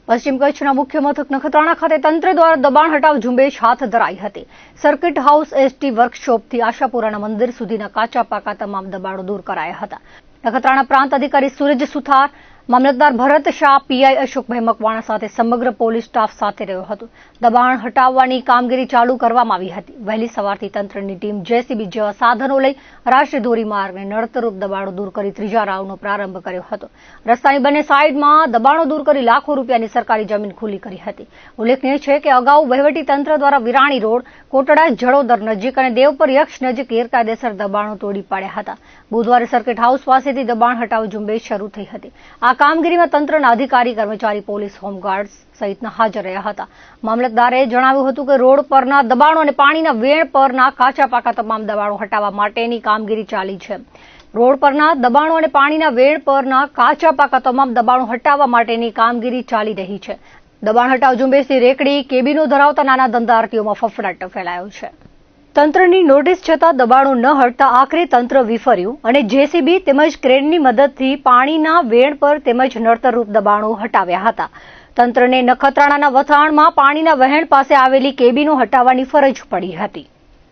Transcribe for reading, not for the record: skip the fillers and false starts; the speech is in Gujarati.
પશ્ચિમ કચ્છના મુખ્ય મથક નખત્રાણા ખાતે તંત્ર દ્વારા દબાણ હટાવ ઝુંબેશ હાથ ધરાઈ હતી। સર્કિટ હાઉસ એસટી વર્કશોપથી આશાપુરાના મંદિર સુધીના કાચા પાકા તમામ દબાણો દૂર કરાયા હતા। નખત્રાણા પ્રાંત અધિકારી સૂરજ સુથાર, મામલતદાર ભરત શાહ, પીઆઈ અશોકભાઈ મકવાણા સાથે સમગ્ર પોલીસ સ્ટાફ સાથે રહ્યો હતો। દબાણ હટાવવાની કામગીરી ચાલુ કરવામાં આવી હતી। વહેલી સવારથી તંત્રની ટીમ જેસીબી જેવા સાધનો લઈ રાષ્ટ્રીય ધોરીમાર્ગને નડતરરૂપ દબાણો દૂર કરી ત્રીજા રાઉન્ડનો પ્રારંભ કર્યો હતો। રસ્તાની બંને સાઈડમાં દબાણો દૂર કરી લાખો રૂપિયાની સરકારી જમીન ખુલ્લી કરી હતી। ઉલ્લેખનીય છે કે અગાઉ વહીવટી તંત્ર દ્વારા વિરાણી રોડ, કોટડા જડોદર નજીક અને દેવપર યક્ષ નજીક ગેરકાયદેસર દબાણો તોડી પાડ્યા હતા। બુધવારે સર્કિટ હાઉસ પાસેથી દબાણ હટાવ ઝુંબેશ શરૂ થઈ હતી। આ કામગીરીમાં તંત્રના અધિકારી, કર્મચારી, પોલીસ, હોમગાર્ડ સહિતના હાજર રહ્યા હતા। મામલતદારે જણાવ્યું હતું કે રોડ પરના દબાણો અને પાણીના વેણ પરના કાચા પાકા તમામ દબાણો હટાવવા માટેની કામગીરી ચાલી છે। રોડ પરના દબાણો અને પાણીના વેણ પરના કાચા પાકા તમામ દબાણો હટાવવા માટેની કામગીરી ચાલી રહી છે। દબાણ હટાવ ઝુંબેશની રેકડી, કેબિનો ધરાવતા નાના ધંધાર્થીઓમાં ફફડાટ ફેલાયો છે। તંત્રની નોટિસ છતાં દબાણો ન હટતા આખરે તંત્ર વિફર્યું અને જેસીબી તેમજ ક્રેનની મદદથી પાણીના વેણ પર તેમજ નડતરરૂપ દબાણો હટાવ્યા હતા। તંત્રને નખત્રાણાના વથાણમાં પાણીના વહેણ પાસે આવેલી કેબિનો હટાવવાની ફરજ પડી હતી।